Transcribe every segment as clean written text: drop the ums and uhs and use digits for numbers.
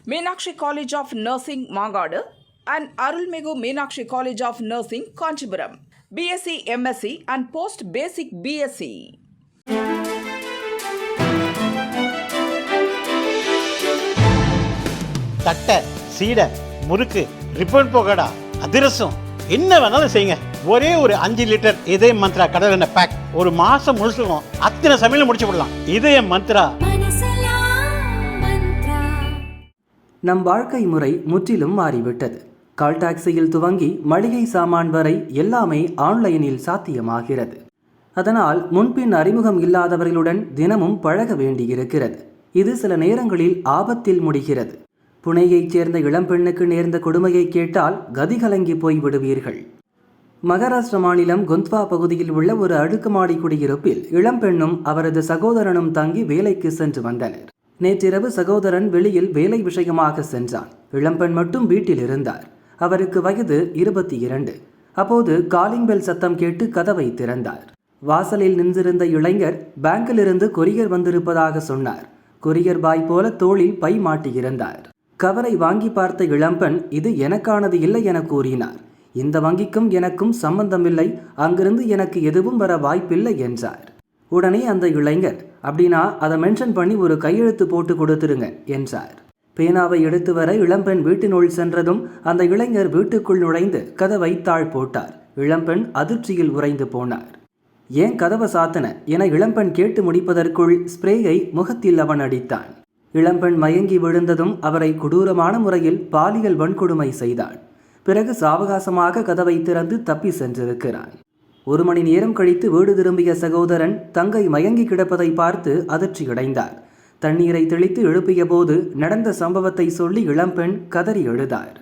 Meenakshi College of Nursing, Mangadu, and Arulmigu Meenakshi College of Nursing, Kanchipuram. BSc, MSc, and Post Basic BSc. தட்டை, சீடை, முறுக்கு, ribbon போகடா, அதிரசம் என்ன வேணாலும் செய்யுங்க. ஒரே ஒரு 5 லிட்டர் இதயம் மந்த்ரா கடல் எண்ணெய் பேக் ஒரு மாசம் முழுசுக்கும் அத்தனை சமையல முடிச்சு விடலாம். இதயம் மந்த்ரா. நம் வாழ்க்கை முறை முற்றிலும் மாறிவிட்டது. கால் டாக்ஸியில் துவங்கி மளிகை சாமான் வரை எல்லாமே ஆன்லைனில் சாத்தியமாகிறது. அதனால் முன்பின் அறிமுகம் இல்லாதவர்களுடன் தினமும் பழக வேண்டியிருக்கிறது. இது சில நேரங்களில் ஆபத்தில் முடிகிறது. புனேயைச் சேர்ந்த இளம்பெண்ணுக்கு நேர்ந்த கொடுமையை கேட்டால் கதிகலங்கி போய் விடுவீர்கள். மகாராஷ்டிர மாநிலம் குந்த்வா பகுதியில் உள்ள ஒரு அடுக்குமாடி குடியிருப்பில் இளம்பெண்ணும் அவரது சகோதரனும் தங்கி வேலைக்கு சென்று வந்தனர். நேற்றிரவு சகோதரன் வெளியில் வேலை விஷயமாக சென்றான். இளம்பெண் மட்டும் வீட்டில் இருந்தார். அவருக்கு வயது 22. அப்போது காலிங் பெல் சத்தம் கேட்டு கதவை திறந்தார். வாசலில் நின்றிருந்த இளைஞர் பேங்கிலிருந்து கொரியர் வந்திருப்பதாக சொன்னார். கொரியர் பாய் போல தோளில் பை மாட்டியிருந்தார். கவரை வாங்கி பார்த்த இளம்பெண் இது எனக்கானது இல்லை என கூறினார். இந்த வங்கிக்கும் எனக்கும் சம்பந்தமில்லை, அங்கிருந்து எனக்கு எதுவும் வர வாய்ப்பில்லை என்றார். உடனே அந்த இளைஞர் அப்படின்னா அதை மென்ஷன் பண்ணி ஒரு கையெழுத்து போட்டு கொடுத்துருங்க என்றார். பேனாவை எடுத்து வர இளம்பெண் வீட்டினுள் சென்றதும் அந்த இளைஞர் வீட்டுக்குள் நுழைந்து கதவை தாழ் போட்டார். இளம்பெண் அதிர்ச்சியில் உறைந்து போனார். ஏன் கதவை சாத்தன என இளம்பெண் கேட்டு முடிப்பதற்குள் ஸ்ப்ரேயை முகத்தில் அவன் அடித்தான். இளம்பெண் மயங்கி விழுந்ததும் அவரை கொடூரமான முறையில் பாலியல் வன்கொடுமை செய்தான். பிறகு சாவகாசமாக கதவை திறந்து தப்பி சென்றிருக்கிறான். 1 மணி நேரம் கழித்து வீடு திரும்பிய சகோதரன் தங்கை மயங்கி கிடப்பதை பார்த்து அதிர்ச்சியடைந்தார். தண்ணீரை தெளித்து எழுப்பிய போது நடந்த சம்பவத்தை சொல்லி இளம்பெண் கதறி எழுதார்.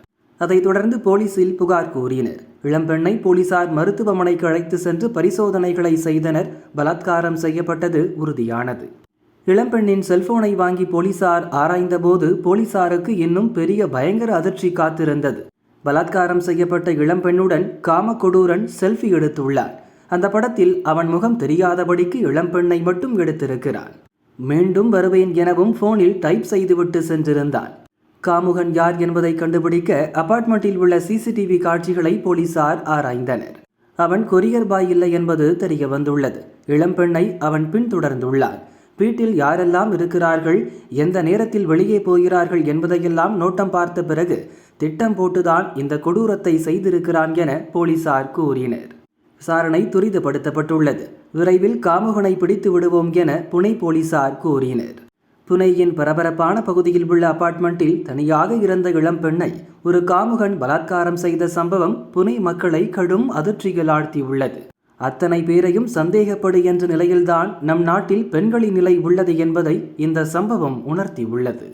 அதைத் தொடர்ந்து போலீசில் புகார் கூறினர். இளம்பெண்ணை போலீசார் மருத்துவமனைக்கு அழைத்து சென்று பரிசோதனைகளை செய்தனர். பலாத்காரம் செய்யப்பட்டது உறுதியானது. இளம்பெண்ணின் செல்போனை வாங்கி போலீசார் ஆராய்ந்த போது போலீசாருக்கு இன்னும் பெரிய பயங்கர அதிர்ச்சி காத்திருந்தது. பலாத்காரம் செய்யப்பட்ட இளம்பெண்ணுடன் காமக்கொடூரன் செல்ஃபி எடுத்துள்ளார். அந்த படத்தில் அவன் முகம் தெரியாதபடிக்கு இளம்பெண்ணை மட்டும் எடுத்திருக்கிறான். மீண்டும் வருவேன் எனவும் போனில் டைப் செய்துவிட்டு சென்றிருந்தான். காமுகன் யார் என்பதை கண்டுபிடிக்க அபார்ட்மெண்ட்டில் உள்ள சிசிடிவி காட்சிகளை போலீசார் ஆராய்ந்தனர். அவன் கொரியர் பாய் இல்லை என்பது தெரிய வந்துள்ளது. இளம்பெண்ணை அவன் பின்தொடர்ந்துள்ளான். வீட்டில் யாரெல்லாம் இருக்கிறார்கள், எந்த நேரத்தில் வெளியே போகிறார்கள் என்பதையெல்லாம் நோட்டம் பார்த்த பிறகு திட்டம் போட்டுதான் இந்த கொடூரத்தை செய்திருக்கிறான் என போலீசார் கூறினர். விசாரணை துரிதப்படுத்தப்பட்டுள்ளது. விரைவில் காமுகனை பிடித்து விடுவோம் என புனே போலீசார் கூறினர். புனேயின் பரபரப்பான பகுதியில் உள்ள அபார்ட்மெண்ட்டில் தனியாக இருந்த இளம்பெண்ணை ஒரு காமுகன் பலாத்காரம் செய்த சம்பவம் புனே மக்களை கடும் அதிர்ச்சியில் ஆழ்த்தியுள்ளது. அத்தனை பேரையும் சந்தேகப்படு என்ற நிலையில்தான் நம் நாட்டில் பெண்களின் நிலை உள்ளது என்பதை இந்த சம்பவம் உணர்த்தியுள்ளது.